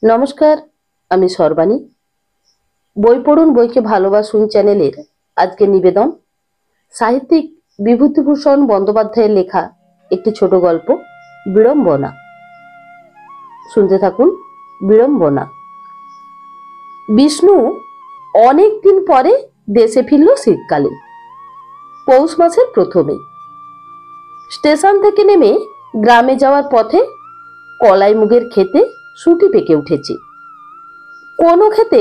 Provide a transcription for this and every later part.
নমস্কার, আমি সর্বাণী। বই পড়ুন বইকে ভালোবাসুন চ্যানেলের আজকের নিবেদন সাহিত্যিক বিভূতিভূষণ বন্দ্যোপাধ্যায়ের লেখা একটি ছোট গল্প বিড়ম্বনা। শুনতে থাকুন। বিড়ম্বনা। বিষ্ণু অনেক দিন পরে দেশে ফিরল শীতকালে, পৌষ মাসের প্রথমে। স্টেশন থেকে নেমে গ্রামে যাওয়ার পথে কলাই মুগের ক্ষেতে শুঁটি পেকে উঠেছে। কোনো ক্ষেতে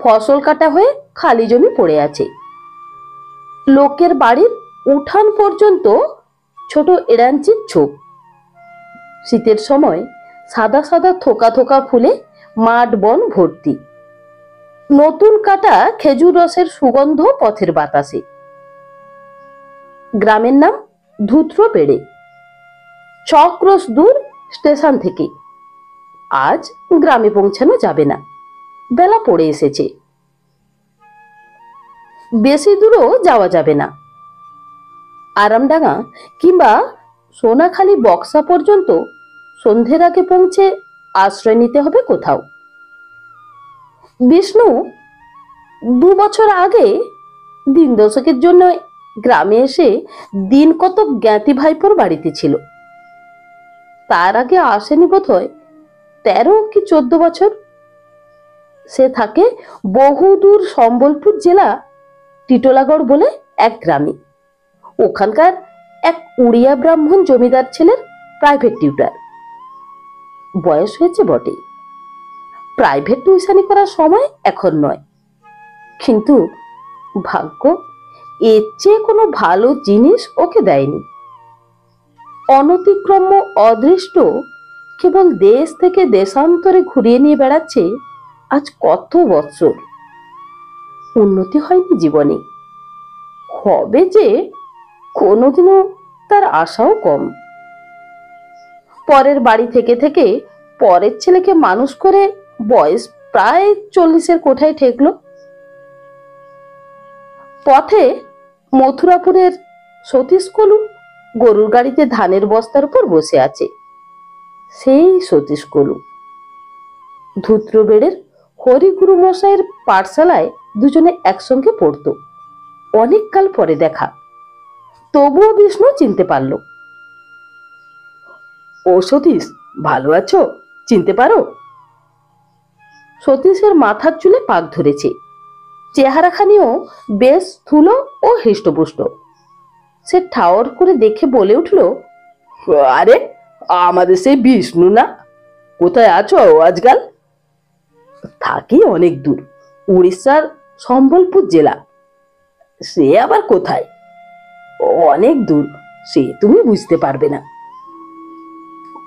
ফসল কাটা হয়ে খালি জমি পড়ে আছে। লোকের বাড়ির উঠান পর্যন্ত ছোট এড়াঞ্চির ছোপ। শীতের সময় সাদা সাদা থোকা থোকা ফুলে মাঠ বন ভর্তি। নতুন কাটা খেজুর রসের সুগন্ধ পথের বাতাসে। গ্রামের নাম ধুত্রপেড়ে, 6 ক্রোশ দূর স্টেশন থেকে। আজ গ্রামে পৌঁছানো যাবে না, বেলা পড়ে এসেছে। বেশি দূরও যাওয়া যাবে না। আরামডাঙ্গা কিংবা সোনাখালী বক্সা পর্যন্ত সন্ধ্যের আগে পৌঁছে আশ্রয় নিতে হবে কোথাও। বিষ্ণু 2 বছর আগে দিন দশকের জন্য গ্রামে এসে দিন কত জ্ঞাতি ভাইপোর বাড়িতে ছিল। তার আগে আসেনি বোধহয় 13 কি 14 বছর। সে থাকে বহুদূর সম্বলপুর জেলা টিটোলাগড় বলে এক গ্রামে। ওখানকার এক উড়িয়া ব্রাহ্মণ জমিদার ছেলের প্রাইভেট টিউটার। বয়স হয়েছে বটে, প্রাইভেট টিউশনি করার সময় এখন নয়। কিন্তু ভাগ্য এর চেয়ে কোনো ভালো জিনিস ওকে দেয়নি। অনতিক্রম্য অদৃষ্ট কেবল দেশ থেকে দেশান্তরে ঘুরিয়ে নিয়ে বেড়াচ্ছে আজ কত বছর। উন্নতি হয়নি জীবনে, হবে যে কোনোদিনও তার আশাও কম। পরের বাড়ি থেকে থেকে পরের ছেলেকে মানুষ করে বয়স প্রায় 40-এর কোঠায় ঠেকলো। পথে মথুরাপুরের সতীশ কলু গরুর গাড়িতে ধানের বস্তার উপর বসে আছে। সেই সতীশ কলু। ধুত্রবেড়ের হরিগুরু মশাইয়ের পাঠশালায় দুজনে একসঙ্গে পড়তো। অনেককাল পরে দেখা, তবুও বিষ্ণু চিনতে পারল। ও সতীশ, ভালো আছো? চিনতে পারো? সতীশের মাথার চুলে পাক ধরেছে, চেহারাখানিও বেশ স্থূল ও হৃষ্টপুষ্ট। সে ঠাওর করে দেখে বলে উঠল, আরে আমাদের সেই বিষ্ণু না? কোথায় আছো আজকাল? থাকি অনেক দূর, উড়িষ্যার সম্বলপুর জেলা। সে আবার কোথায়? অনেক দূর, সে তুমি বুঝতে পারবে না।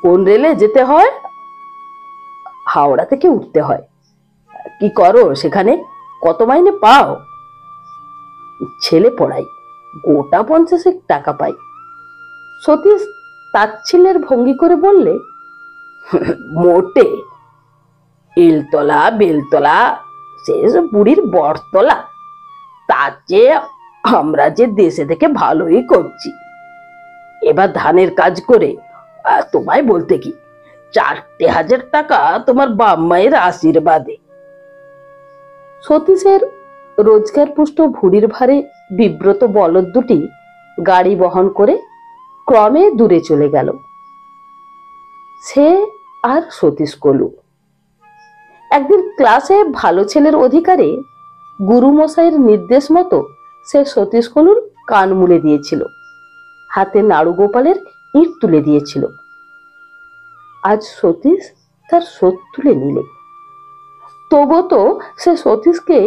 কোন রেলে যেতে হয়? হাওড়া থেকে উঠতে হয়। কি করো সেখানে? কত মাইনে পাও? ছেলে পড়াই, গোটা 50 টাকা পাই। সতীশ তাচ্ছিল্যের ভঙ্গি করে বললে, মোটে? এলতলা বেলতলা শেষ বুড়ির বটতলা, তার চেয়ে আমরা যে দেশে থেকে ভালোই করছি। এবার ধানের কাজ করে তোমায় বলতে কি, 4,000 টাকা তোমার বাপ মায়ের আশীর্বাদে। সতীশের রোজগার পুষ্ট ভুঁড়ির ভারে বিব্রত বলদ দুটি গাড়ি বহন করে ক্রমে দূরে চলে গেল। সে আর সতীশ কলু। একদিন ক্লাসে ভালো ছেলের অধিকারে গুরুমশাইয়ের নির্দেশ মতো সে সতীশ কলুর কান মুলে দিয়েছিল, হাতে নাড়ু গোপালের ইট তুলে দিয়েছিল। আজ সতীশ তার শোধ তুলে নিলে। তবু তো সে সতীশকে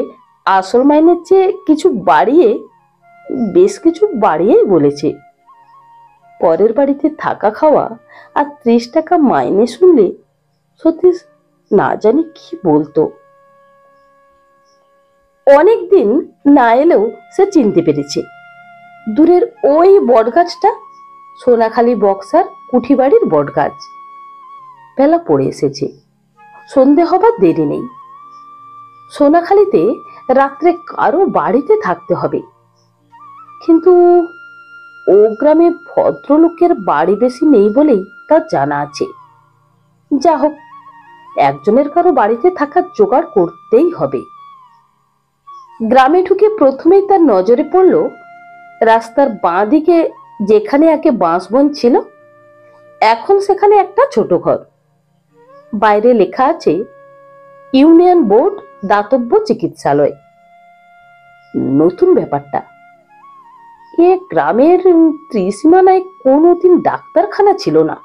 আসল মাইনের চেয়ে কিছু বাড়িয়ে, বেশ কিছু বাড়িয়েই বলেছে। পরের বাড়িতে থাকা খাওয়া আর 30 টাকা মাইনে শুনলে সতীশ না জানি কি বলতো। অনেকদিন না এলেও সে চিনতে পেরেছে দূরের ওই বটগাছটা সোনাখালী বক্সার কুঠিবাড়ির বটগাছ। বেলা পড়ে এসেছে, সন্ধে হবার দেরি নেই। সোনাখালীতে রাত্রে কারো বাড়িতে থাকতে হবে, কিন্তু ও গ্রামে ভদ্রলোকের বাড়ি বেশি নেই বলেই তার জানা আছে। যা হোক, একজনের কারো বাড়িতে থাকার জোগাড় করতেই হবে। গ্রামে ঢুকে প্রথমেই তার নজরে পড়ল রাস্তার বাঁ দিকে যেখানে আগে বাঁশবন ছিল, এখন সেখানে একটা ছোট ঘর। বাইরে লেখা আছে ইউনিয়ন বোর্ড দাতব্য চিকিৎসালয়। নতুন ব্যাপারটা, এ গ্রামের ত্রিসীমানায় কোনোদিন ডাক্তারখানা ছিল না।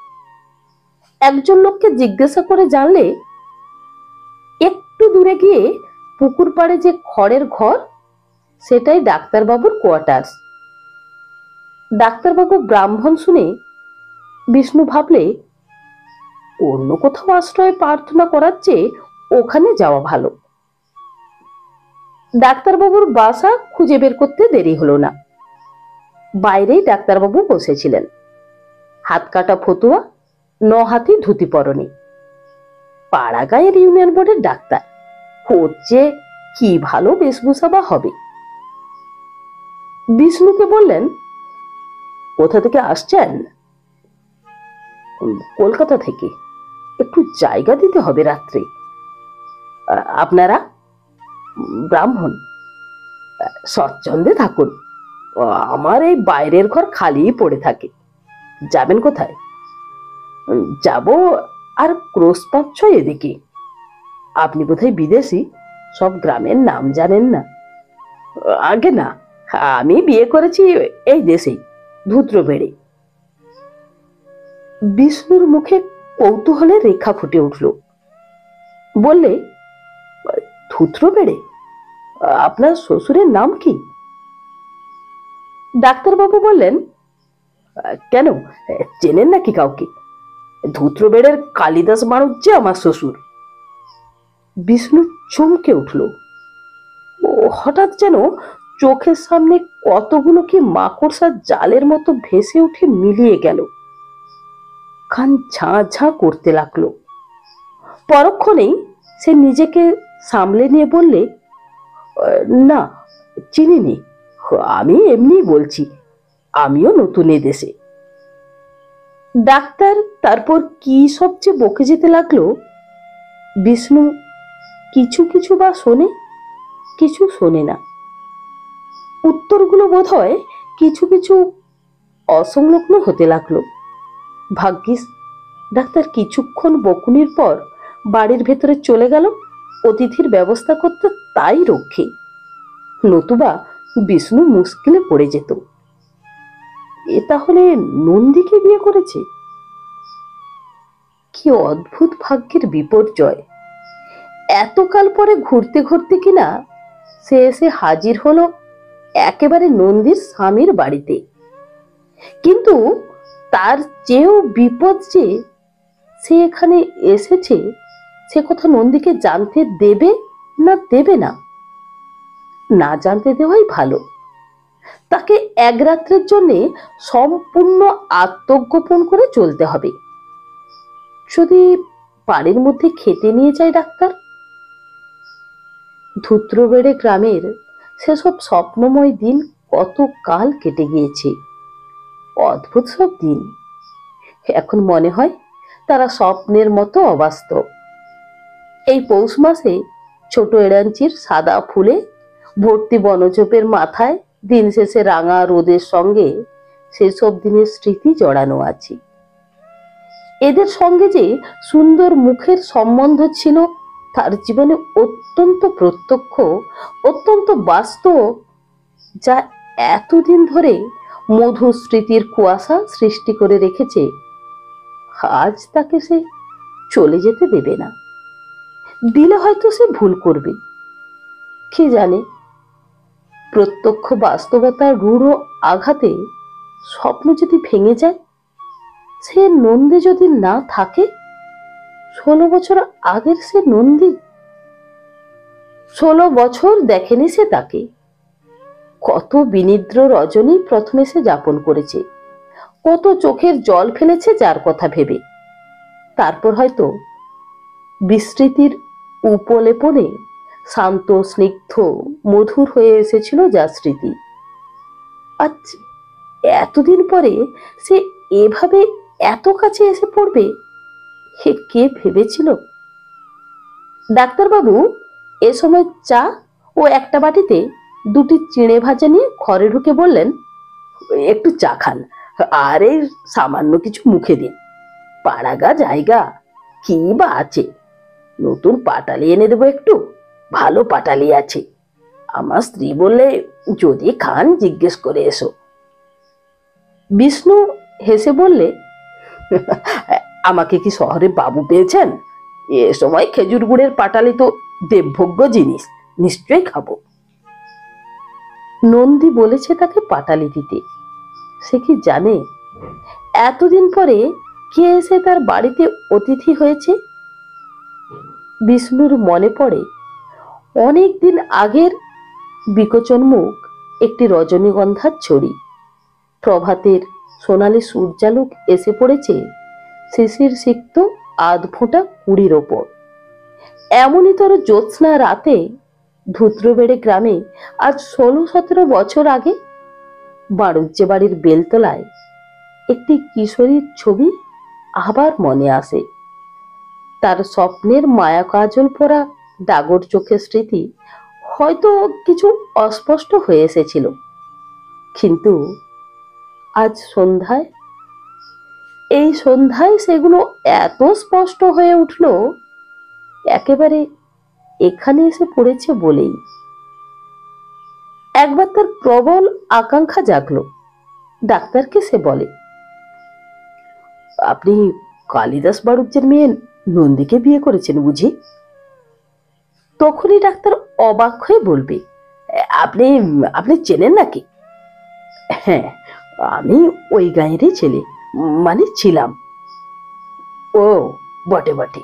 একজন লোককে জিজ্ঞাসা করে জানলে একটু দূরে গিয়ে পুকুর পাড়ে যে খড়ের ঘর, সেটাই ডাক্তারবাবুর কোয়ার্টার্স। ডাক্তারবাবু ব্রাহ্মণ শুনে বিষ্ণু ভাবলে অন্য কোথাও আশ্রয় প্রার্থনা করার চেয়ে ওখানে যাওয়া ভালো। ডাক্তারবাবুর বাসা খুঁজে বের করতে দেরি হলো না। বাইরেই ডাক্তারবাবু বসেছিলেন, হাত কাটা ফতুয়া, 9 হাতি ধুতি পরনে। পাড়া গাঁয়ের ইউনিয়ন বোর্ডের ডাক্তার, হচ্ছে কি ভালো বেশভূষা বা হবে। বিষ্ণুকে বললেন, কোথা থেকে আসছেন? কলকাতা থেকে। একটু জায়গা দিতে হবে রাত্রে। আপনারা? ব্রাহ্মণ। সচ্ছন্দে থাকুন, আমার এই বাইরের ঘর খালি পড়ে থাকে। যাবেন কোথায়? যাব আর ক্রোশ 5-6 এদিকে। আপনি বোধহয় বিদেশি, সব গ্রামের নাম জানেন না। আগে না, আমি বিয়ে করেছি এই দেশেই, ধূত্রবেড়ে। বিষ্ণুর মুখে কৌতূহলের রেখা ফুটে উঠল। বললে, ধূত্রবেড়ে? আপনার শ্বশুরের নাম কি? ডাক্তারবাবু বললেন, কেন, চেনেন নাকি কাউকে? ধূত্রবেড়ের কালিদাস বাড়ুজ্জে আমার শ্বশুর। বিষ্ণু চমকে উঠল। হঠাৎ যেন চোখের সামনে কতগুলো কি মাকড়সার জালের মতো ভেসে উঠে মিলিয়ে গেল। কান ঝাঁ ঝাঁ করতে লাগলো। পরক্ষণেই সে নিজেকে সামলে নিয়ে বললে, না, চিনিনি। আমি এমনি বলছি, আমিও নতুন এ দেশে। ডাক্তার তারপর কি সবচেয়ে বকে যেতে লাগলো। বিষ্ণু কিছু কিছু বা শোনে, কিছু শোনে না। উত্তরগুলো বোধ হয় কিছু কিছু অসংলগ্ন হতে লাগলো। ভাগ্যিস ডাক্তার কিছুক্ষণ বকুনির পর বাড়ির ভেতরে চলে গেল অতিথির ব্যবস্থা করতে, তাই রক্ষে। নতুবা বিষ্ণু মুশকিলে পড়ে যেত। এ তাহলে নন্দীকে বিয়ে করেছে? কি অদ্ভুত ভাগ্যের বিপর্যয়! এতকাল পরে ঘুরতে ঘুরতে কিনা সে এসে হাজির হলো একেবারে নন্দীর স্বামীর বাড়িতে। কিন্তু তার চেয়েও বিপদ যে সে এখানে এসেছে, সে কথা নন্দীকে জানতে দেবে না দেবে না? না জানতে দেওয়াই ভালো। তাকে এক রাত্রের জন্য সম্পূর্ণ আত্মগোপন করে চলতে হবে। যদি বাড়ির মধ্যে খেতে নিয়ে যায় ডাক্তার। ধূত্রবেড়ে গ্রামের সেসব স্বপ্নময় দিন কত কাল কেটে গিয়েছে। অদ্ভুত সব দিন, এখন মনে হয় তারা স্বপ্নের মতো অবাস্তব। এই পৌষ মাসে ছোট এড়াঞ্চির সাদা ফুলে ভর্তি বনচোপের মাথায় দিন শেষে রাঙা রোদের সঙ্গে সেসব দিনের স্মৃতি জড়ানো আছে। এদের সঙ্গে যে সুন্দর মুখের সম্বন্ধ ছিল তার জীবনে অত্যন্ত প্রত্যক্ষ, অত্যন্ত বাস্তব, যা এতদিন ধরে মধুর স্মৃতির কুয়াশা সৃষ্টি করে রেখেছে। আজ তাকে সে চলে যেতে দেবে না। দিলে হয়তো সে ভুল করবে, কে জানে। প্রত্যক্ষ বাস্তবতার রূঢ় আঘাতে স্বপ্ন যদি ভেঙে যায়, সে নন্দী যদি না থাকে, 16 বছর আগের সে নন্দী। 16 বছর দেখেনি সে তাকে। কত বিনিদ্র রজনী প্রথমে সে যাপন করেছে, কত চোখের জল ফেলেছে যার কথা ভেবে। তারপর হয়তো বিস্মৃতির উপলেপনে শান্ত, স্নিগ্ধ, মধুর হয়ে এসেছিল যা স্মৃতি। আজ এতদিন পরে সে এভাবে এত কাছে এসে পড়বে, কে ভেবেছিল? ডাক্তারবাবু এ সময় চা ও একটা বাটিতে দুটি চিড়ে ভাজা নিয়ে ঘরে ঢুকে বললেন, একটু চা খান, আর এই সামান্য কিছু মুখে দিন। পাড়াগা জায়গা কি বা আছে, নতুন পাটালি এনে দেবো একটু, ভালো পাটালি আছে। আমার স্ত্রী বললে যদি খান জিজ্ঞেস করে এসো। বিষ্ণু হেসে বললে, আমাকে কি শহরে বাবু পেয়েছেন? এ সময় খেজুর গুড়ের পাটালি তো দেবভোগ্য জিনিস, নিশ্চয়ই খাবো। নন্দী বলেছে তাকে পাটালি দিতে। সে কি জানে এতদিন পরে কে এসে তার বাড়িতে অতিথি হয়েছে? বিষ্ণুর মনে পড়ে অনেক দিন আগের বিকোচন মুখ একটি রজনীগন্ধার ছড়ি। প্রভাতের সোনালি সূর্যালোক এসে পড়েছে শিশির সিক্ত আধ ফোঁটা কুড়ির ওপর। এমনই তোর জ্যোৎস্না রাতে ধুত্রবেড়ে গ্রামে আজ 16-17 বছর আগে বাড়ুজ্জে বাড়ির বেলতলায় একটি কিশোরীর ছবি আবার মনে আসে। তার স্বপ্নের মায়া কাজল পরা ডাগর চোখের স্মৃতি হয়তো কিছু অস্পষ্ট হয়ে এসেছিল, কিন্তু আজ সন্ধ্যায়, এই সন্ধ্যায় সেগুলো এত স্পষ্ট হয়ে উঠল, একেবারে এখানে এসে পড়েছে বলেই। একবার তার প্রবল আকাঙ্ক্ষা জাগলো। ডাক্তারকে সে বলে, আপনি কালিদাস বাড়ুজ্যের মেয়ে নন্দীকে বিয়ে করেছেন বুঝি? তখনই ডাক্তার অবাক হয়ে বলবে, আপনি আপনি চেনেন নাকি? হ্যাঁ, আমি ওই গাঁয়েরই ছেলে, মানে ছিলাম। ও বটে বটে,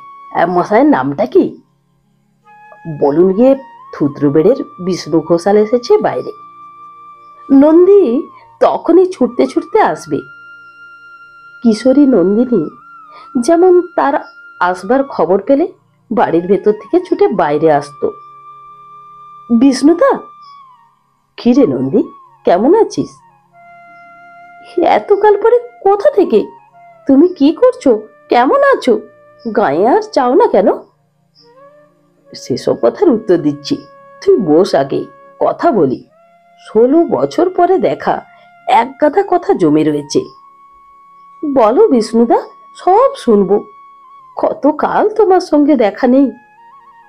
মশাইয়ের নামটা কি? বলুন গিয়ে, থুতরুবেড়ের বিষ্ণু ঘোষাল এসেছে বাইরে। নন্দী তখনই ছুটতে ছুটতে আসবে। কিশোরী নন্দিনী যেমন তার আসবার খবর পেলে বাড়ির ভেতর থেকে ছুটে বাইরে আসতো। বিষ্ণুদা! কি রে নন্দী, কেমন আছিস? এতকাল পরে কোথা থেকে? তুমি কি করছো? কেমন আছো? গায়ে আর যাও না কেন? সেসব কথার উত্তর দিচ্ছি, তুই বস আগে, কথা বলি। 16 বছর পরে দেখা, এক গাদা কথা জমে রয়েছে। বলো বিষ্ণুদা, সব শুনবো। কতকাল তোমার সঙ্গে দেখা নেই।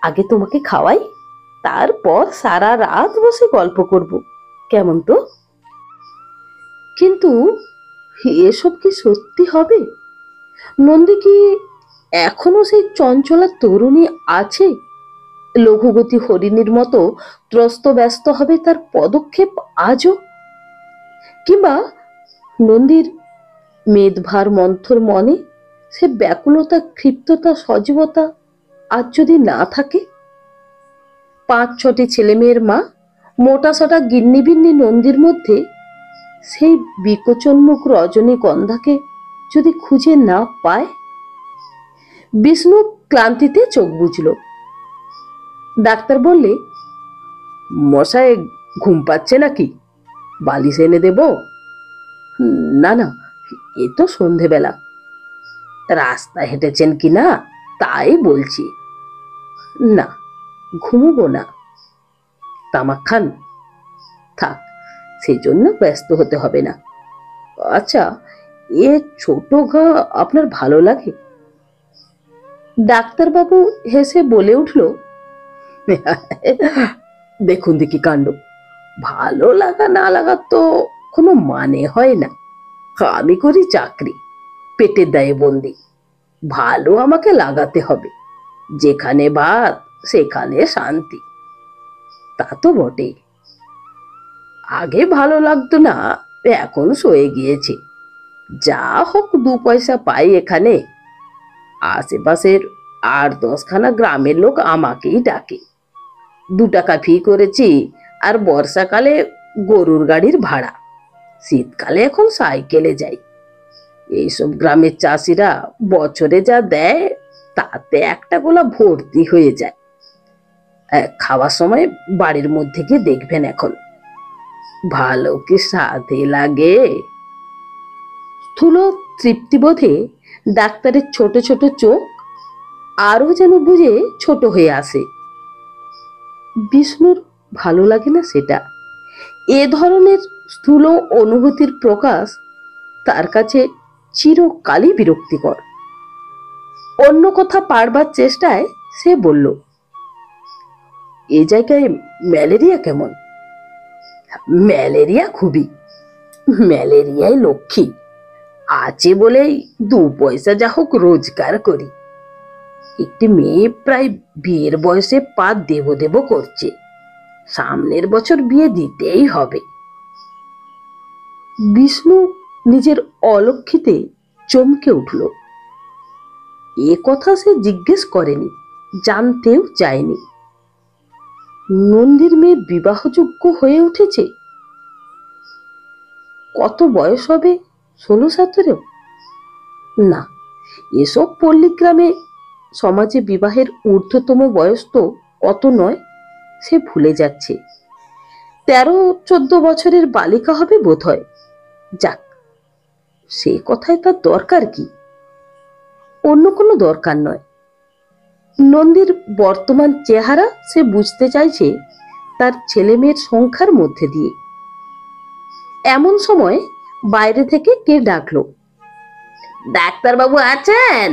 আগে তোমাকে খাওয়াই, তারপর সারা রাত বসে গল্প করব, কেমন তো? কিন্তু এসব কি সত্যি হবে? নন্দী কি এখনো সেই চঞ্চলা তরুণী আছে? লঘুগতি হরিণীর মতো ত্রস্ত ব্যস্ত হবে তার পদক্ষেপ আজও? কিংবা নন্দীর মেদভার মন্থর মনে সে ব্যাকুলতা, ক্ষিপ্ততা, সজীবতা আজ যদি না থাকে? 5-6টি ছেলে মেয়ের মা, মোটাসোটা গিন্নি বিন্নি নন্দীর মধ্যে সেই বিকোচন্মুখ রজনীগন্ধাকে যদি খুঁজে না পায়? বিষ্ণু ক্লান্তিতে চোখ বুঝল। ডাক্তার বললে, মশাই ঘুম পাচ্ছে নাকি? বালিশ এনে দেব? না না, এ তো সন্ধেবেলা। রাস্তা হেঁটেছেন কি না তাই বলছি। না, ঘুমবো না। তামাক খান? থাক, সেজন্য ব্যস্ত হতে হবে না। আচ্ছা, এ ছোট গা আপনার ভালো লাগে? ডাক্তারবাবু হেসে বলে উঠল, দেখুন দেখি কাণ্ড, ভালো লাগা না লাগা তো কোনো মানে হয় না। আমি করি চাকরি, পেটের দায়ে বন্দি। ভালো আমাকে লাগাতে হবে, যেখানে ভাত সেখানে শান্তি। তা তো বটেই। আগে ভালো লাগতো না, এখন সয়ে গিয়েছে। যা হোক 2 পয়সা পাই এখানে। আশেপাশের 8-10খানা গ্রামের লোক আমাকেই ডাকে। 2 টাকা ফি করেছি, আর বর্ষাকালে গরুর গাড়ির ভাড়া। শীতকালে এখন সাইকেলে যাই। এইসব গ্রামের চাষিরা বছরে যা দেয় তাতে একটা গোলা ভর্তি হয়ে যায়। খাওয়ার সময় বাড়ির মধ্যে গিয়ে দেখবেন এখন ভালো কি স্বাদে লাগে। স্থূল তৃপ্তিবোধে ডাক্তারের ছোট ছোট চোখ আরো যেন বুঝে ছোট হয়ে আসে। বিষ্ণুর ভালো লাগে না সেটা। এ ধরনের স্থূল অনুভূতির প্রকাশ তার কাছে চিরকালই বিরক্তিকর। অন্য কথা পারবার চেষ্টায় সে বলল, এ জায়গায় ম্যালেরিয়া কেমন? ম্যালেরিয়া খুবই, ম্যালেরিয়ায় লক্ষ্মী আছে বলেই 2 পয়সা যা হোক রোজগার করি। একটি মেয়ে প্রায় বিয়ের বয়সে পা দেব দেব করছে, সামনের বছর বিয়ে দিতেই হবে। বিষ্ণু নিজের অলক্ষিতে চমকে উঠল। এ কথা সে জিজ্ঞেস করেনি, জানতেও চায়নি। নন্দীর মেয়ে বিবাহযোগ্য হয়ে উঠেছে। কত বয়স হবে? 16-17? না, এসব পল্লীগ্রামে সমাজে বিবাহের ঊর্ধ্বতম বয়স তো অত নয়, সে ভুলে যাচ্ছে। 13-14 বছরের বালিকা হবে বোধহয়। যাক, সে কথায় তার দরকার কি? অন্য কোনো দরকার নয়। নন্দীর বর্তমান চেহারা সে বুঝতে চাইছে তার ছেলে মেয়ের সংখ্যার মধ্যে দিয়ে। এমন সময় বাইরে থেকে কে ডাকলো, ডাক্তারবাবু আছেন?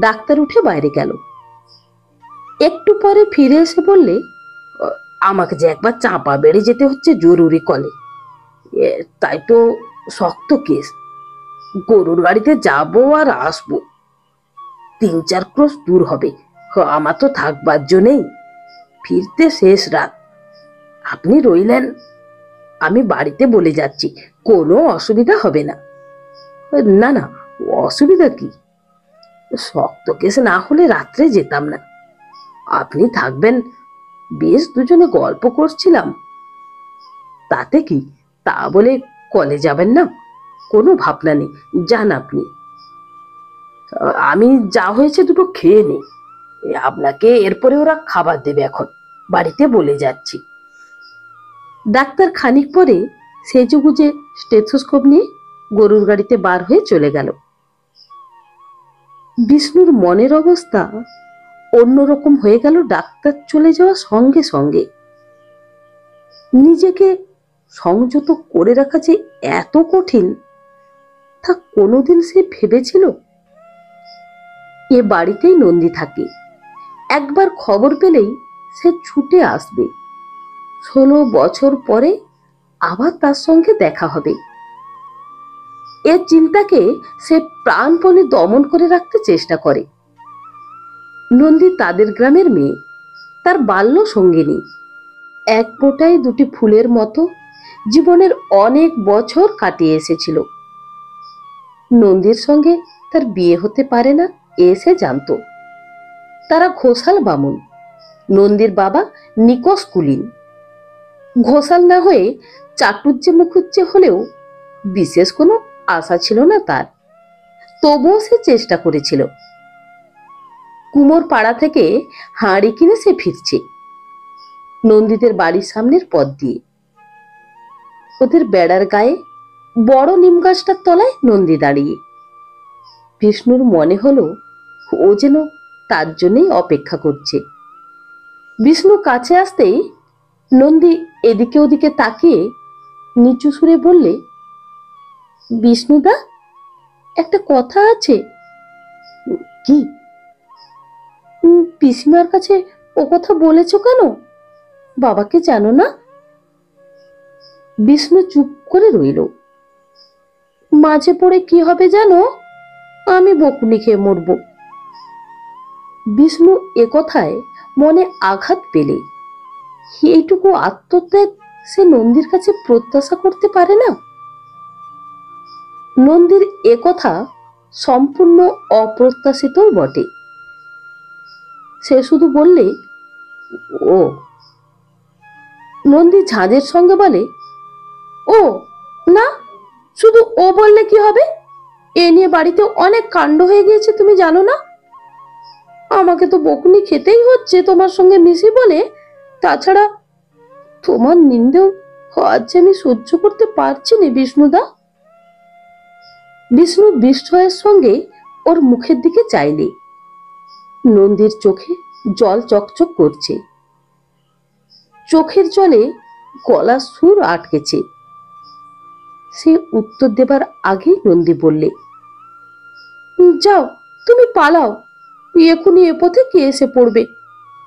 ডাক্তার উঠে বাইরে গেল। একটু পরে ফিরে এসে বললে, আমাকে যে একবার চাপা বেড়ে যেতে হচ্ছে জরুরি কলে, তাই তো শক্ত কেস। গরুর গাড়িতে যাবো আর আসবো, 3-4 ক্রোশ দূর হবে। আমার তো থাকবার জন্যেই, ফিরতে শেষ রাত। আপনি রইলেন, আমি বাড়িতে বলে যাচ্ছি, কোনো অসুবিধা হবে না। না না, অসুবিধা কি? শক্ত কেস না হলে রাত্রে যেতাম না, আপনি থাকবেন, বেশ দুজনে গল্প করছিলাম। তাতে কি, তা বলে কলে যাবেন না? কোনো ভাবনা নেই, যান আপনি। আমি যা হয়েছে দুটো খেয়ে নেই, আপনাকে এরপরে ওরা খাবার দেবে, এখন বাড়িতে বলে যাচ্ছি। ডাক্তার খানিক পরে সেজেগুজে স্টেথোস্কোপ নিয়ে গরুর গাড়িতে বার হয়ে চলে গেল। বিষ্ণুর মনের অবস্থা অন্যরকম হয়ে গেল ডাক্তার চলে যাওয়ার সঙ্গে সঙ্গে। নিজেকে সংযত করে রাখা যে এত কঠিন, তা কোনোদিন সে ভেবেছিল? এ বাড়িতেই নন্দী থাকে, একবার খবর পেলেই সে ছুটে আসবে। 16 বছর পরে আবার তার সঙ্গে দেখা হবে। এ চিন্তাকে সে প্রাণপণে দমন করে রাখতে চেষ্টা করে। নন্দী তাদের গ্রামের মেয়ে, তার বাল্য সঙ্গিনী। এক ফোঁটায় দুটি ফুলের মতো জীবনের অনেক বছর কাটিয়ে এসেছিল। নন্দীর সঙ্গে তার বিয়ে হতে পারে না এ সে জানত। তারা ঘোষাল বামুন, নন্দীর বাবা নিকষ কুলীন। ঘোষাল না হয়ে চাটুর্যে মুখুজ্জে হলেও বিশেষ কোনো আশা ছিল না তার, তবুও সে চেষ্টা করেছিল। কুমোর পাড়া থেকে হাঁড়ি কিনে সে ফিরছে নন্দীদের বাড়ির সামনের পথ দিয়ে। ওদের বেড়ার গায়ে বড় নিম গাছটার তলায় নন্দী দাঁড়িয়ে। বিষ্ণুর মনে হলো ও যেন তার জন্যই অপেক্ষা করছে। বিষ্ণু কাছে আসতেই নন্দী এদিকে ওদিকে তাকিয়ে নিচু সুরে বললে, বিষ্ণুদা, একটা কথা আছে। কি? পিসিমার কাছে ও কথা বলেছ কেন? বাবাকে জানো না? বিষ্ণু চুপ করে রইল। মাঝে পড়ে কি হবে জানো? আমি বকুনি খেয়ে মরব। বিষ্ণু একথায় মনে আঘাত পেলে এইটুকু আত্মত্যাগ সে নন্দীর কাছে প্রত্যাশা করতে পারে না। নন্দীর একথা সম্পূর্ণ অপ্রত্যাশিত বটে। সে শুধু বললে, ও। নন্দী ঝাঁজের সঙ্গে বলে, ও না, শুধু ও বললে কি হবে? এ নিয়ে বাড়িতে অনেক কাণ্ড হয়ে গিয়েছে, তুমি জানো না? আমাকে তো বকুনি খেতেই হচ্ছে তোমার সঙ্গে মিশি বলে। তাছাড়া তোমার নিন্দেও আজ আমি সহ্য করতে পারছি না বিষ্ণুদা। বিষ্ণু বিস্ময়ের সঙ্গে ওর মুখের দিকে চাইলে নন্দীর চোখে জল চকচক করছে, চোখের জলে গলা সুর আটকেছে। সে উত্তর দেবার আগেই নন্দী বললে, যাও, তুমি পালাও, এখনই এ পথে কে এসে পড়বে?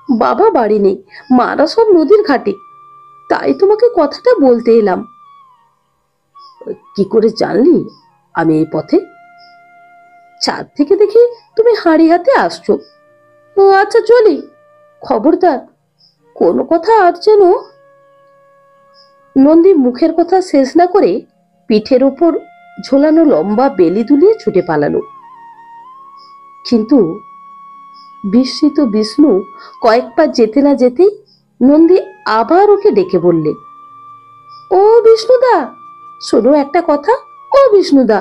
বাবা বাড়ি নেই, মারা সব নদীর ঘাটে, তাই তোমাকে কথাটা বলতে এলাম। কি করে জানলি আমি এই পথে? ছাদ থেকে দেখি তুমি হাঁড়ি হাতে আসছো। আচ্ছা চলি, খবরদার কোনো কথা আর যেন। নন্দী মুখের কথা শেষ না করে পিঠের উপর ঝোলানো লম্বা বেলি দুলিয়ে ছুটে পালালো। কিন্তু বিস্মিত বিষ্ণু কয়েক পা যেতে না যেতেই নন্দী আবার ওকে ডেকে বললে, ও বিষ্ণুদা, শোনো একটা কথা। ও বিষ্ণুদা।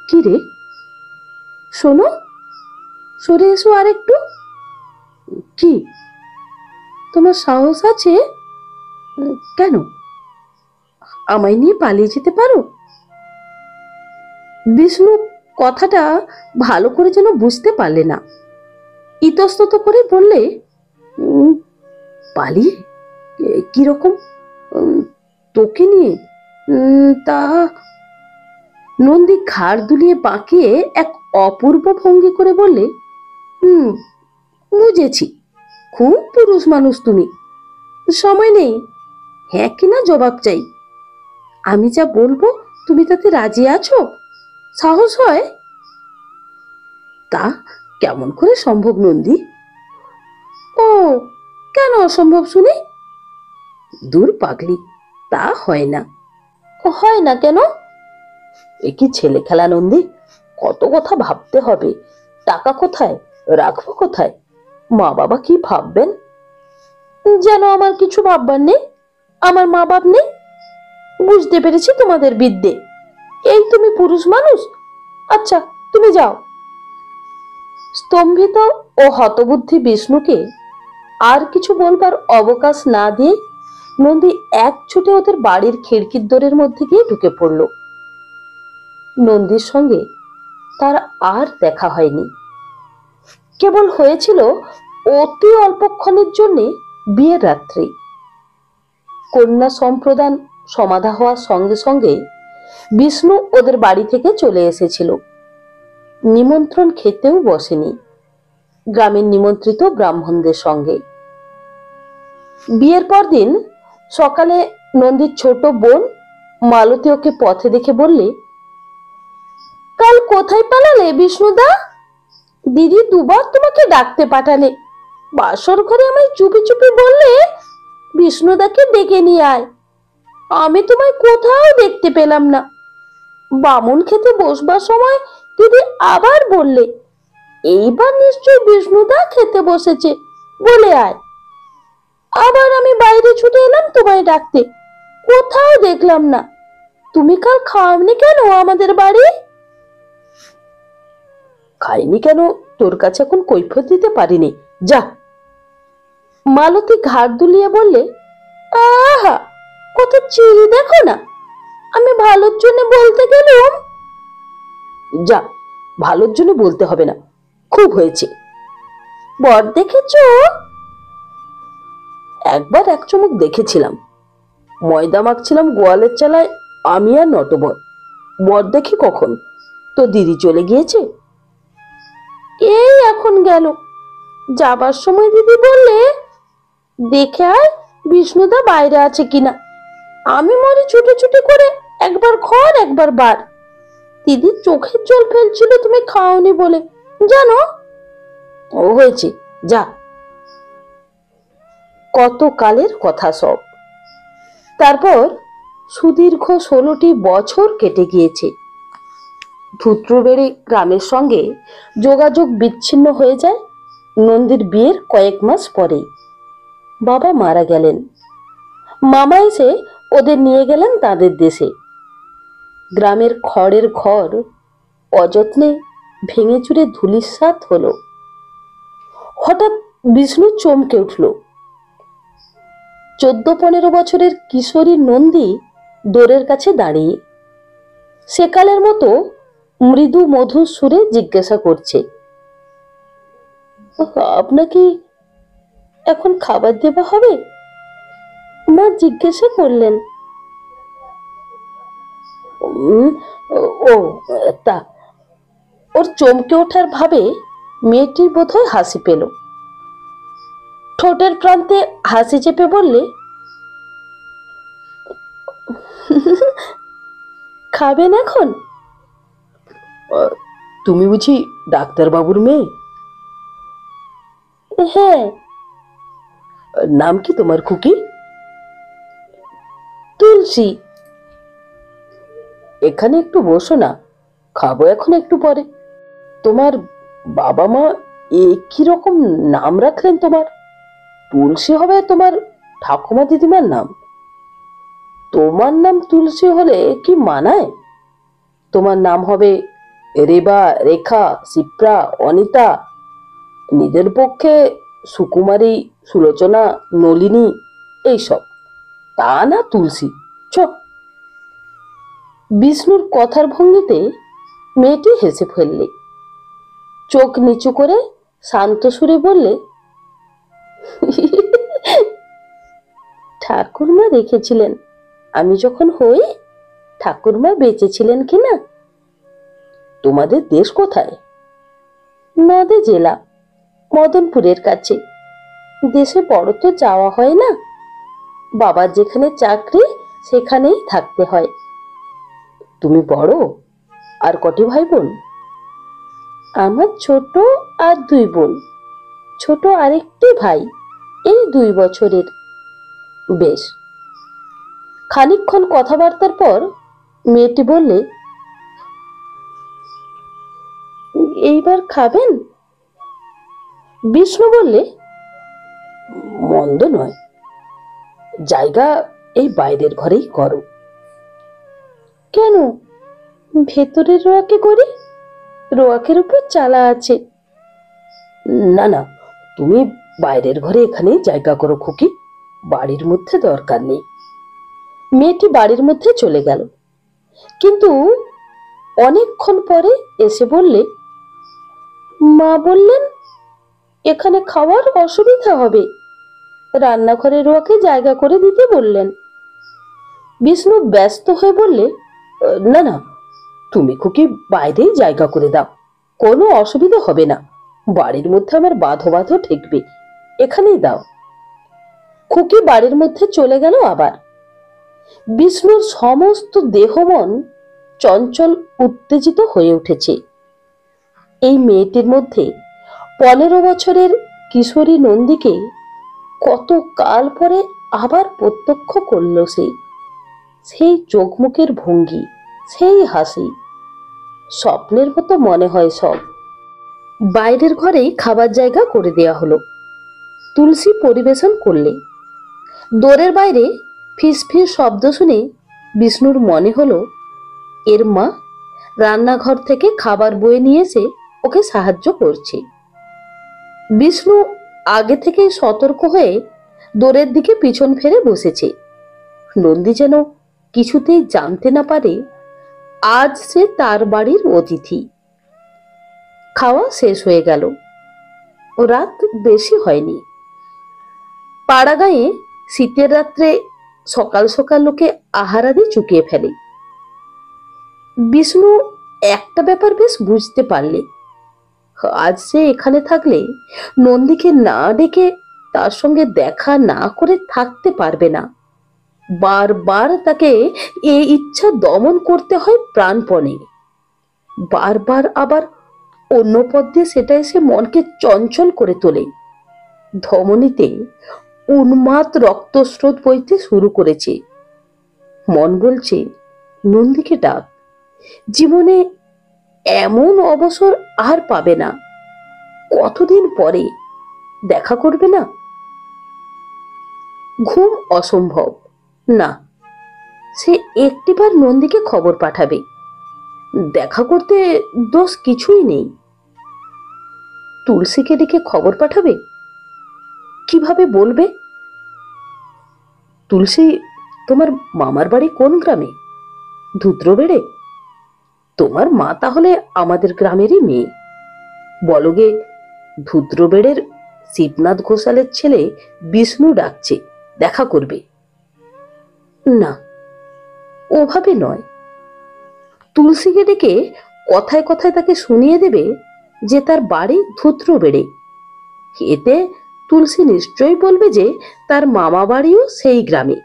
কি রে? শোনো, সরে এসো আর একটু। কি? তোমার সাহস আছে? কেন? আমায় নিয়ে পালিয়ে যেতে পারো? বিষ্ণু কথাটা ভালো করে যেন বুঝতে পারলে না, ইতস্তত করে বললে, পালিয়ে? কিরকম? তোকে নিয়ে? তা। নন্দী ঘাড় দুলিয়ে বাঁকিয়ে এক অপূর্ব ভঙ্গি করে বললে, বুঝেছি, খুব পুরুষ মানুষ তুমি। সময় নেই, হ্যাঁ কিনা জবাব চাই। আমি যা বলবো তুমি তাতে রাজি আছো? সাহস হয়? তা কেমন করে সম্ভব নন্দী? ও, কেন অসম্ভব শুনি? দূর পাগলি, তা হয় না। হয় না কেন? এ কি ছেলে খেলা নন্দী? কত কথা ভাবতে হবে। টাকা কোথায়, রাখবো কোথায়, মা বাবা কি ভাববেন? যেন আমার কিছু ভাববার নেই, আমার মা বাপ নেই। বুঝতে পেরেছি তোমাদের বিদ্যে। এই তুমি পুরুষ মানুষ, আচ্ছা তুমি যাও। স্তম্ভিত ও হতবুদ্ধি বিষ্ণুকে আর কিছু বলবার অবকাশ না দিয়ে নন্দী এক ছুটে ওদের বাড়ির খিড়কির দোরের মধ্যে গিয়ে ঢুকে পড়ল। নন্দীর সঙ্গে তার আর দেখা হয়নি। কেবল হয়েছিল অতি অল্পক্ষণের জন্য বিয়ের রাত্রি। কন্যা সম্প্রদান সমাধা হওয়ার সঙ্গে সঙ্গে বিষ্ণু ওদের বাড়ি থেকে চলে এসেছিল। নিমন্ত্রণ খেতেও বসেনি গ্রামের নিমন্ত্রিত ব্রাহ্মণদের সঙ্গে। বিয়ের পর দিন সকালে নন্দীর ছোট বোন মালতী ওকে পথে দেখে বললে, কাল কোথায় পালালে বিষ্ণুদা? দিদি দুবার তোমাকে ডাকতে পাঠালে, বাসর ঘরে আমায় চুপি চুপি বললে বিষ্ণুদাকে ডেকে নিয়ে আয়। আমি তোমায় কোথাও দেখতে পেলাম না। বামুন খেতে বসবার সময় দিদি আবার বললে, এইবার নিশ্চয় বিষ্ণুদা খেতে বসেছে, বলে আয়। আবার আমি বাইরে ছুটে এলাম তোমায় ডাকতে, কোথাও দেখলাম না। তুমি কাল খাওনি কেন আমাদের বাড়ি? খাইনি কেন তোর কাছে এখন কৈফিয়ত দিতে পারিনি, যা। মালতী ঘাড় দুলিয়ে বললে, আহা, কত চিড়ি দেখো না। আমি ভালোর জন্য বলতে গেলাম। যা, ভালোর জন্য বলতে হবে না, খুব হয়েছে। বর দেখেছো? একবার এক চমক দেখেছিলাম, ময়দা মাখছিলাম গোয়ালের চালায় আমি আর নটবর। বর দেখি কখন? তো দিদি চলে গিয়েছে, এই এখন গেল। যাবার সময় দিদি বললে, দেখে আয় বিষ্ণুদা বাইরে আছে কিনা। আমি মরে ছুটে ছুটে করে একবার ঘর একবার বার। দিদি চোখের জল ফেলছিল তুমি খাওনি বলে, জানো? ও হয়েছে, যা। কত কালের কথা সব। তারপর সুদীর্ঘ 16টি বছর কেটে গিয়েছে। ধুত্রবেড়ি গ্রামের সঙ্গে যোগাযোগ বিচ্ছিন্ন হয়ে যায় নন্দীর বিয়ের কয়েক মাস পরেই। বাবা মারা গেলেন। মামা এসে ওদের নিয়ে গেলেন তাদের দেশে। গ্রামের খড়ের ঘর অযত্নে ভেঙে চুরে ধূলিসাৎ হলো। হঠাৎ বিষ্ণু চমকে উঠল। 14-15 বছরের কিশোরী নন্দী দোরের কাছে দাঁড়িয়ে। সেকালের মতো মৃদু মধুর সুরে জিজ্ঞাসা করছে, আপনাকে এখন খাবার দেওয়া হবে? মা জিজ্ঞাসা করলেন। "উম, ও তা।" ওর চমকে ওঠার ভাবে মেয়েটির বোধহয় হাসি পেল। ঠোঁটের প্রান্তে হাসি চেপে বললে, খাবেন এখন? তুমি বুঝি ডাক্তারবাবুর মেয়ে? হ্যাঁ। নাম কি তোমার খুকি? তুলসী। এখানে একটু বসো না, খাবো এখন একটু পরে। তোমার বাবা মা কি রকম নাম রাখলেন তোমার? তুলসী হবে তোমার ঠাকুমা দিদিমার নাম। তোমার নাম তুলসী হলে কি মানায়? তোমার নাম হবে রেবা, রেখা, শিপ্রা, অনিতা। নিজের পক্ষে সুকুমারী, সুলোচনা, নলিনী এইসব, তা না তুলসী। চ। বিষ্ণুর কথার ভঙ্গিতে মেয়েটি হেসে ফেললে। চোখ নিচু করে শান্ত সুরে বললে, ঠাকুরমা রেখেছিলেন আমি যখন হই। ঠাকুরমা বেঁচে ছিলেন কিনা? তোমাদের দেশ কোথায়? নদে জেলা, মদনপুরের কাছে। দেশে বড় তো যাওয়া হয় না, বাবার যেখানে চাকরি সেখানেই থাকতে হয়। তুমি বড়? আর কটি ভাই বোন? আমার ছোট আর 2 বোন। ছোট আরেকটি ভাই, এই 2 বছরের। বেশ। খানিকক্ষণ কথাবার্তার পর মেয়েটি বললে, এইবার খাবেন? বিষ্ণু বললে, মন্দ নয়, জায়গা এই বাইরের ঘরেই করো। কেন? ভেতরের রোয়াকে করি, রোয়াকের উপর চালা আছে। না না, তুমি বাইরের ঘরে এখানেই জায়গা করো খুকি, বাড়ির মধ্যে দরকার নেই। মেয়েটি বাড়ির মধ্যে চলে গেল, কিন্তু অনেকক্ষণ পরে এসে বললে, মা বললেন এখানে খাওয়ার অসুবিধা হবে, রান্নাঘরে রোয়াকে জায়গা করে দিতে বললেন। বিষ্ণু ব্যস্ত হয়ে বললে, না না, তুমি খুকি বাইরেই জায়গা করে দাও, কোনো অসুবিধা হবে না। বাড়ির মধ্যে আমার বাঁধো বাঁধো ঠেকবে, এখানেই দাও। খুকি বাড়ির মধ্যে চলে গেল আবার। বিষ্ণুর সমস্ত দেহ মন চঞ্চল উত্তেজিত হয়ে উঠেছে। এই মেয়েটির মধ্যে 15 বছরের কিশোরী নন্দীকে কত কাল পরে আবার প্রত্যক্ষ করল সে। সেই চোখ মুখের ভঙ্গি, সেই হাসি, স্বপ্নের মতো মনে হয় সব। বাইরের ঘরেই খাবার জায়গা করে দেয়া হলো। তুলসী পরিবেশন করলে। দোরের বাইরে ফিস ফিস শব্দ শুনে বিষ্ণুর মনে হলো এর মা রান্নাঘর থেকে খাবার বয়ে নিয়ে এসে ওকে সাহায্য করছে। বিষ্ণু আগে থেকে সতর্ক হয়ে দোরের দিকে পিছন ফিরে বসেছে। নন্দী যেন কিছুতেই জানতে না পারে আজ সে তার বাড়ির অতিথি। খাওয়া শেষ হয়ে গেল। রাত বেশি হয়নি। পাড়াগাঁয়ে শীতের রাত্রে সকাল সকাল লোকে আহারাদি চুকিয়ে ফেলে। বিষ্ণু একটা ব্যাপার বেশ বুঝতে পারলে, আজ সে এখানে থাকলে নন্দীকে না ডেকে তার সঙ্গে দেখা না করে থাকতে পারবে না। বারবার তাকে এই ইচ্ছা দমন করতে হয় প্রাণপণে। বারবার আবার অন্য পথ দিয়ে সেটা এসে মনকে চঞ্চল করে তোলে। ধমনীতে উন্মাদ রক্তস্রোত বইতে শুরু করেছে। মন বলছে, নন্দীকে ডাক, জীবনে এমন অবসর আর পাবে না। কতদিন পরে দেখা করবে না। ঘুম অসম্ভব না, সে একটিবার নন্দীকে খবর পাঠাবে। দেখা করতে দোষ কিছুই নেই। তুলসীকে ডেকে খবর পাঠাবে, কিভাবে বলবে? তুলসী, তোমার মামার বাড়ি কোন গ্রামে? ধুদ্রবেড়ে? তোমার মা তাহলে আমাদের গ্রামেরই মেয়ে। বলো গে, ধুদ্রবেড়ের শিবনাথ ঘোষালের ছেলে বিষ্ণু ডাকছে, দেখা করবে। না, ওভাবে নয়। তুলসীকে ডেকে কথায় কথায় তাকে শুনিয়ে দেবে যে তার বাড়ি ধুদ্রবেড়ে। এতে তুলসী নিশ্চয়ই বলবে যে তার মামা বাড়িও সেই গ্রামে।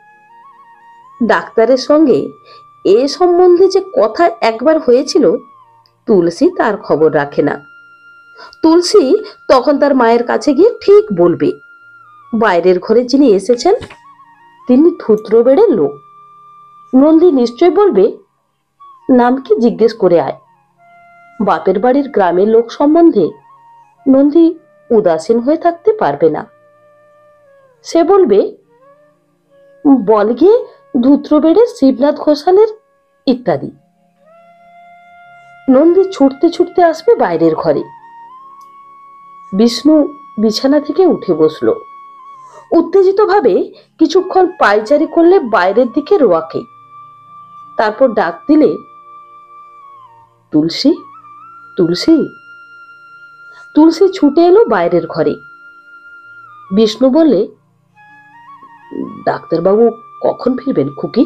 ডাক্তারের সঙ্গে এ সম্বন্ধে যে কথা একবার হয়েছিল, তুলসী তার খবর রাখে না। তুলসী তখন তার মায়ের কাছে গিয়ে ঠিক বলবে বাইরের ঘরে যিনি এসেছেন তিনি ধুদ্রবেড়ের লোক। নন্দী নিশ্চয় বলবে নাম কি জিজ্ঞেস করে আয়। বাপের বাড়ির গ্রামের লোক সম্বন্ধে নন্দী উদাসীন হয়ে থাকতে পারবে না। সে বলবে বল গিয়ে ধুদ্রবেড়ের শিবনাথ ঘোষালের ইত্যাদি। নন্দী ছুটতে ছুটতে আসবে বাইরের ঘরে। বিষ্ণু বিছানা থেকে উঠে বসল। উত্তেজিত ভাবে কিছুক্ষণ পায়চারি করলে বাইরের দিকে রোয়াকে। তারপর ডাক দিলে তুলসী, তুলসী। তুলসী ছুটে এলো বাইরের ঘরে। বিষ্ণু বললে ডাক্তারবাবু কখন ফিরবেন খুকি?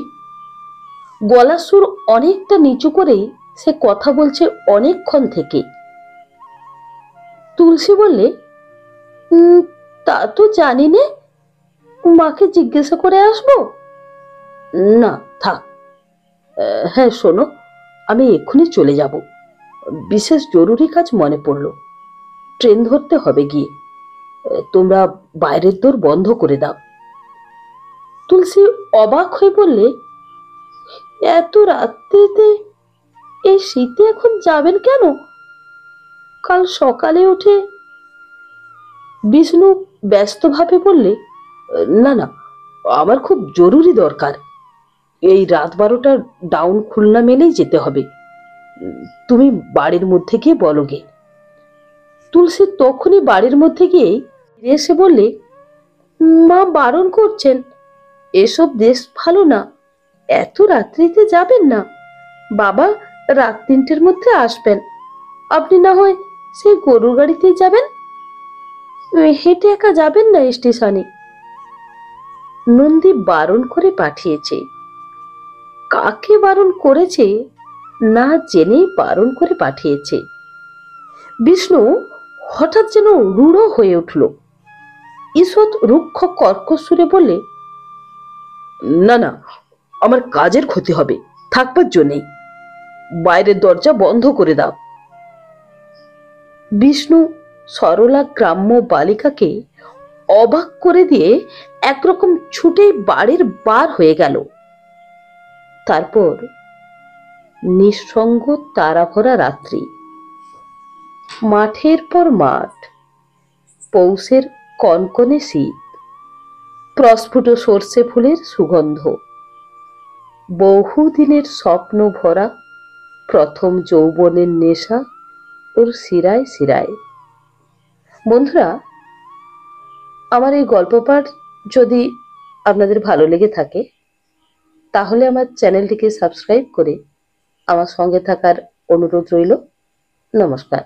গলার সুর অনেকটা নিচু করেই সে কথা বলছে অনেকক্ষণ থেকে। তুলসী বললে তা তো জানি নে, মাকে জিজ্ঞাসা করে আসবো। না থাক। হ্যাঁ শোনো, আমি এক্ষুনি চলে যাব, বিশেষ জরুরি কাজ মনে পড়লো। ট্রেন ধরতে হবে গিয়ে। তোমরা বাইরের দোর বন্ধ করে দাও। তুলসী অবাক হয়ে বললে এত রাত্রিতে এই শীতে এখন যাবেন কেন? কাল সকালে উঠে। বিষ্ণু ব্যস্তভাবে বললে না না, আমার খুব জরুরি দরকার। এই রাত 12টার ডাউন খুলনা মেলেই যেতে হবে। তুমি বাড়ির মধ্যে গিয়ে বলো গে। তুলসী তখনই বাড়ির মধ্যে গিয়ে এসে বললে মা বারণ করছেন, এসব দেশ ভালো না, এত রাত্রিতে যাবেন না। বাবা রাত 3টের মধ্যে আসবেন, আপনি না হয় সেই গরুর গাড়িতেই যাবেন, হেঁটে একা যাবেন না স্টেশনে। নন্দী বারণ করে পাঠিয়েছে। কাকে বারণ করেছে না জেনেই বারণ করে পাঠিয়েছে। বিষ্ণু হঠাৎ যেন রূঢ় হয়ে উঠল। ঈষৎ রুক্ষ কর্কশ সুরে বললে না না, আমার কাজের ক্ষতি হবে, থাকবার জন্যেই। বাইরের দরজা বন্ধ করে দাও। বিষ্ণু সরলা গ্রাম্য বালিকাকে অবাক করে দিয়ে একরকম ছুটে বাড়ির বার হয়ে গেল। তারপর নিঃসঙ্গ তারাভরা রাত্রি, মাঠের পর মাঠ, পৌষের কনকনে শীত, প্রস্ফুট সর্ষে ফুলের সুগন্ধ, বহুদিনের স্বপ্ন ভরা প্রথম যৌবনের নেশা ওর শিরায় শিরায়। বন্ধুরা, আমার এই গল্প পাঠ যদি আপনাদের ভালো লেগে থাকে তাহলে আমার চ্যানেলটিকে সাবস্ক্রাইব করে আমার সঙ্গে থাকার অনুরোধ রইল। নমস্কার।